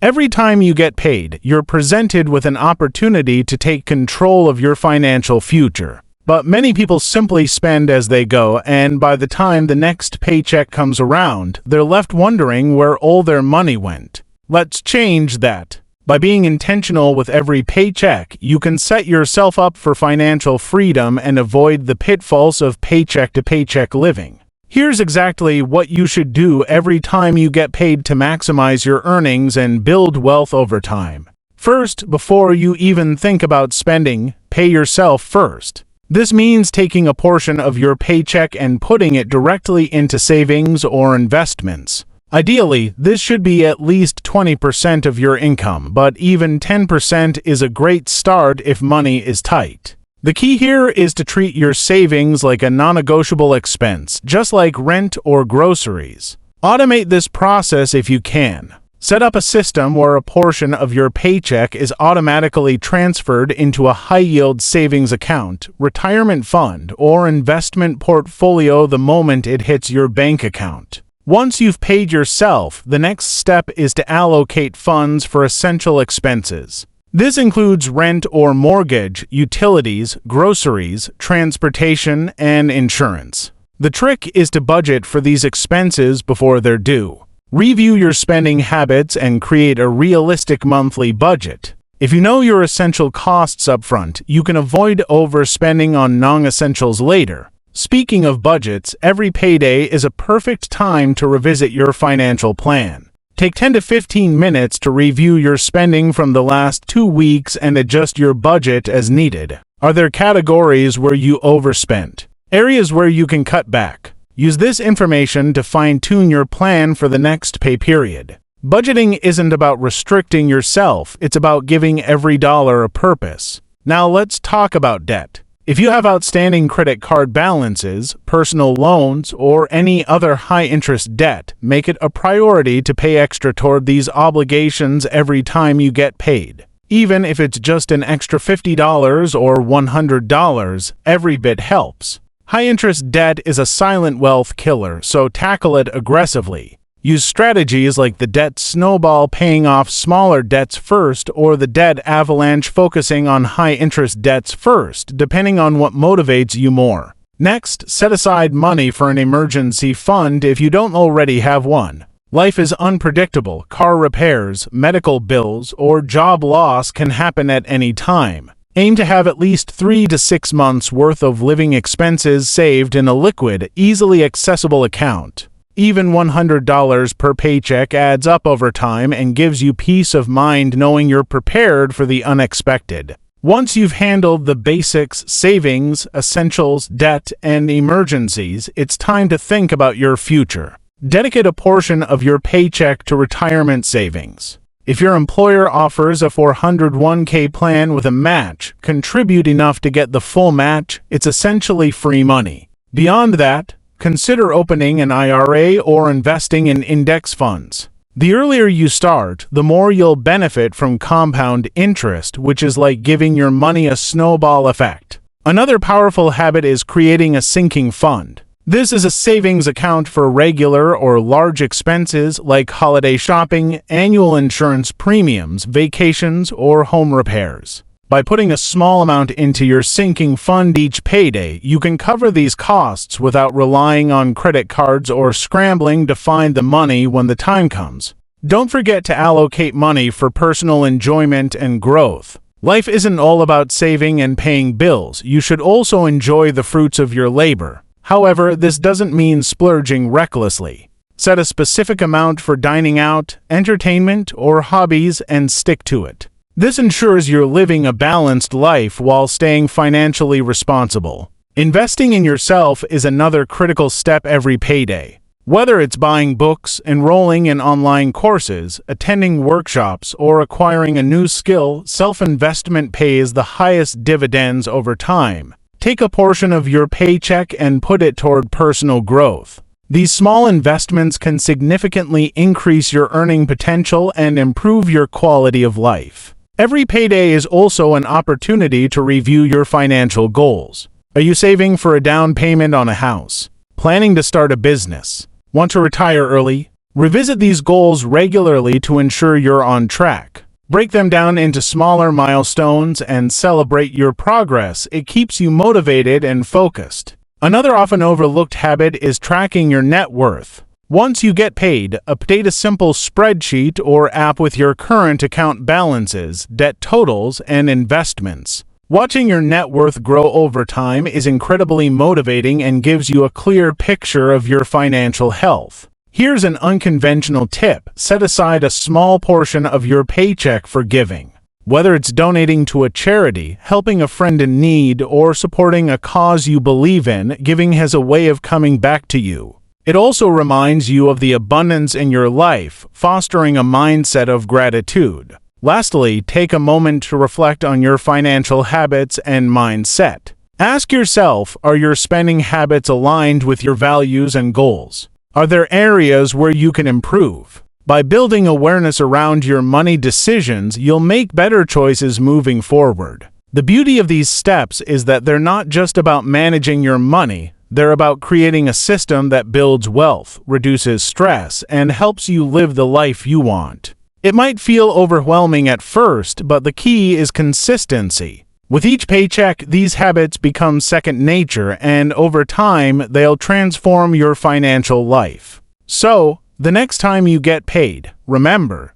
Every time you get paid, you're presented with an opportunity to take control of your financial future. But many people simply spend as they go, and by the time the next paycheck comes around, they're left wondering where all their money went. Let's change that. By being intentional with every paycheck, you can set yourself up for financial freedom and avoid the pitfalls of paycheck-to-paycheck living. Here's exactly what you should do every time you get paid to maximize your earnings and build wealth over time. First, before you even think about spending, pay yourself first. This means taking a portion of your paycheck and putting it directly into savings or investments. Ideally, this should be at least 20% of your income, but even 10% is a great start if money is tight. The key here is to treat your savings like a non-negotiable expense, just like rent or groceries. Automate this process if you can. Set up a system where a portion of your paycheck is automatically transferred into a high-yield savings account, retirement fund, or investment portfolio the moment it hits your bank account. Once you've paid yourself, the next step is to allocate funds for essential expenses. This includes rent or mortgage, utilities, groceries, transportation, and insurance. The trick is to budget for these expenses before they're due. Review your spending habits and create a realistic monthly budget. If you know your essential costs up front, you can avoid overspending on non-essentials later. Speaking of budgets, every payday is a perfect time to revisit your financial plan. Take 10 to 15 minutes to review your spending from the last 2 weeks and adjust your budget as needed. Are there categories where you overspent? Areas where you can cut back? Use this information to fine-tune your plan for the next pay period. Budgeting isn't about restricting yourself, it's about giving every dollar a purpose. Now let's talk about debt. If you have outstanding credit card balances, personal loans, or any other high-interest debt, make it a priority to pay extra toward these obligations every time you get paid. Even if it's just an extra $50 or $100, every bit helps. High-interest debt is a silent wealth killer, so tackle it aggressively. Use strategies like the debt snowball, paying off smaller debts first, or the debt avalanche, focusing on high-interest debts first, depending on what motivates you more. Next, set aside money for an emergency fund if you don't already have one. Life is unpredictable. Car repairs, medical bills, or job loss can happen at any time. Aim to have at least 3 to 6 months' worth of living expenses saved in a liquid, easily accessible account. Even $100 per paycheck adds up over time and gives you peace of mind knowing you're prepared for the unexpected. Once you've handled the basics, savings, essentials, debt, and emergencies, it's time to think about your future. Dedicate a portion of your paycheck to retirement savings. If your employer offers a 401k plan with a match, contribute enough to get the full match. It's essentially free money. Beyond that, consider opening an IRA or investing in index funds. The earlier you start, the more you'll benefit from compound interest, which is like giving your money a snowball effect. Another powerful habit is creating a sinking fund. This is a savings account for regular or large expenses like holiday shopping, annual insurance premiums, vacations, or home repairs. By putting a small amount into your sinking fund each payday, you can cover these costs without relying on credit cards or scrambling to find the money when the time comes. Don't forget to allocate money for personal enjoyment and growth. Life isn't all about saving and paying bills. You should also enjoy the fruits of your labor. However, this doesn't mean splurging recklessly. Set a specific amount for dining out, entertainment, or hobbies and stick to it. This ensures you're living a balanced life while staying financially responsible. Investing in yourself is another critical step every payday. Whether it's buying books, enrolling in online courses, attending workshops, or acquiring a new skill, self-investment pays the highest dividends over time. Take a portion of your paycheck and put it toward personal growth. These small investments can significantly increase your earning potential and improve your quality of life. Every payday is also an opportunity to review your financial goals. Are you saving for a down payment on a house? Planning to start a business? Want to retire early? Revisit these goals regularly to ensure you're on track. Break them down into smaller milestones and celebrate your progress. It keeps you motivated and focused. Another often overlooked habit is tracking your net worth. Once you get paid, update a simple spreadsheet or app with your current account balances, debt totals, and investments. Watching your net worth grow over time is incredibly motivating and gives you a clear picture of your financial health. Here's an unconventional tip: set aside a small portion of your paycheck for giving. Whether it's donating to a charity, helping a friend in need, or supporting a cause you believe in, giving has a way of coming back to you. It also reminds you of the abundance in your life, fostering a mindset of gratitude. Lastly, take a moment to reflect on your financial habits and mindset. Ask yourself, are your spending habits aligned with your values and goals? Are there areas where you can improve? By building awareness around your money decisions, you'll make better choices moving forward. The beauty of these steps is that they're not just about managing your money, they're about creating a system that builds wealth, reduces stress, and helps you live the life you want. It might feel overwhelming at first, but the key is consistency. With each paycheck, these habits become second nature, and over time, they'll transform your financial life. So, the next time you get paid, remember,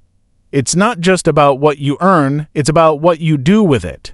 it's not just about what you earn, it's about what you do with it.